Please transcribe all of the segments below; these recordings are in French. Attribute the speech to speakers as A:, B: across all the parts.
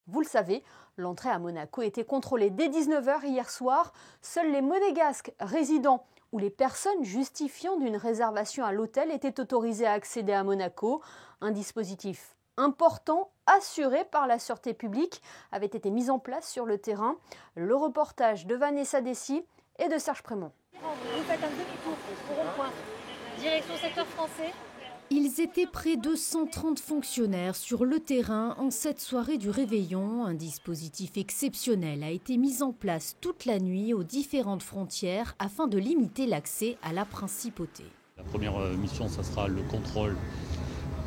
A: Vous le savez, l'entrée à Monaco était contrôlée dès 19 h hier soir. Seuls les Monégasques résidents ou les personnes justifiant d'une réservation à l'hôtel étaient autorisés à accéder à Monaco. Un dispositif important, assuré par la sûreté publique, avait été mis en place sur le terrain. Le reportage de Vanessa Dessy et de Serge Prémont.
B: Vous faites un demi-tour au rond-point, direction secteur français.
C: Ils étaient près de 130 fonctionnaires sur le terrain en cette soirée du réveillon. Un dispositif exceptionnel a été mis en place toute la nuit aux différentes frontières afin de limiter l'accès à la principauté.
D: La première mission, ça sera le contrôle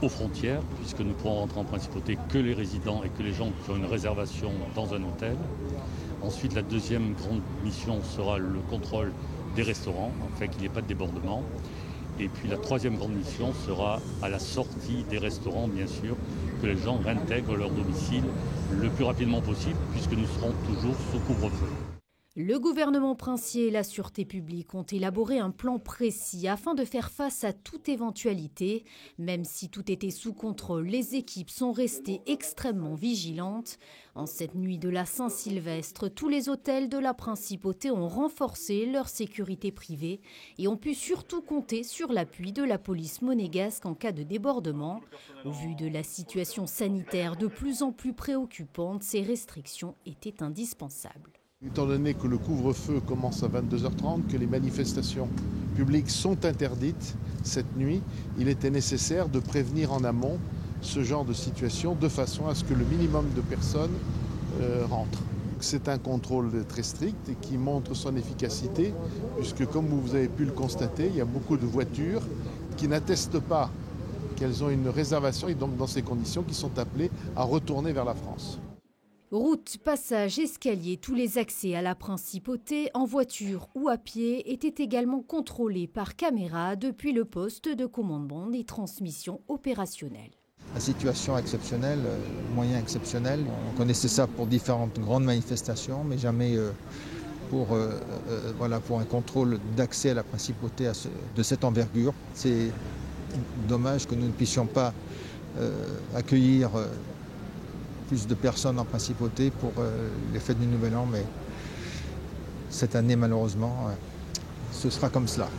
D: aux frontières, puisque nous pourrons rentrer en principauté que les résidents et que les gens qui ont une réservation dans un hôtel. Ensuite, la deuxième grande mission sera le contrôle des restaurants, afin qu'il n'y ait pas de débordement. Et puis la troisième grande mission sera à la sortie des restaurants, bien sûr, que les gens réintègrent leur domicile le plus rapidement possible, puisque nous serons toujours sous couvre-feu.
C: Le gouvernement princier et la sûreté publique ont élaboré un plan précis afin de faire face à toute éventualité. Même si tout était sous contrôle, les équipes sont restées extrêmement vigilantes. En cette nuit de la Saint-Sylvestre, tous les hôtels de la principauté ont renforcé leur sécurité privée et ont pu surtout compter sur l'appui de la police monégasque en cas de débordement. Au vu de la situation sanitaire de plus en plus préoccupante, ces restrictions étaient indispensables.
E: Étant donné que le couvre-feu commence à 22h30, que les manifestations publiques sont interdites cette nuit, il était nécessaire de prévenir en amont ce genre de situation de façon à ce que le minimum de personnes rentrent. C'est un contrôle très strict et qui montre son efficacité, puisque comme vous avez pu le constater, il y a beaucoup de voitures qui n'attestent pas qu'elles ont une réservation et donc dans ces conditions qui sont appelées à retourner vers la France.
C: Routes, passages, escaliers, tous les accès à la principauté, en voiture ou à pied, étaient également contrôlés par caméra depuis le poste de commandement des transmissions opérationnelles.
F: La situation exceptionnelle, moyen exceptionnel. On connaissait ça pour différentes grandes manifestations, mais jamais pour un contrôle d'accès à la principauté de cette envergure. C'est dommage que nous ne puissions pas accueillir plus de personnes en principauté pour les fêtes du Nouvel An, mais cette année, malheureusement, ce sera comme cela.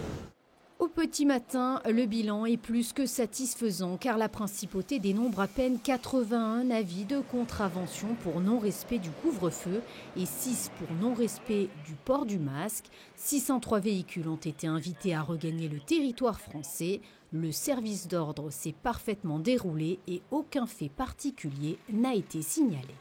C: Au petit matin, le bilan est plus que satisfaisant car la principauté dénombre à peine 81 avis de contravention pour non-respect du couvre-feu et 6 pour non-respect du port du masque. 603 véhicules ont été invités à regagner le territoire français. Le service d'ordre s'est parfaitement déroulé et aucun fait particulier n'a été signalé.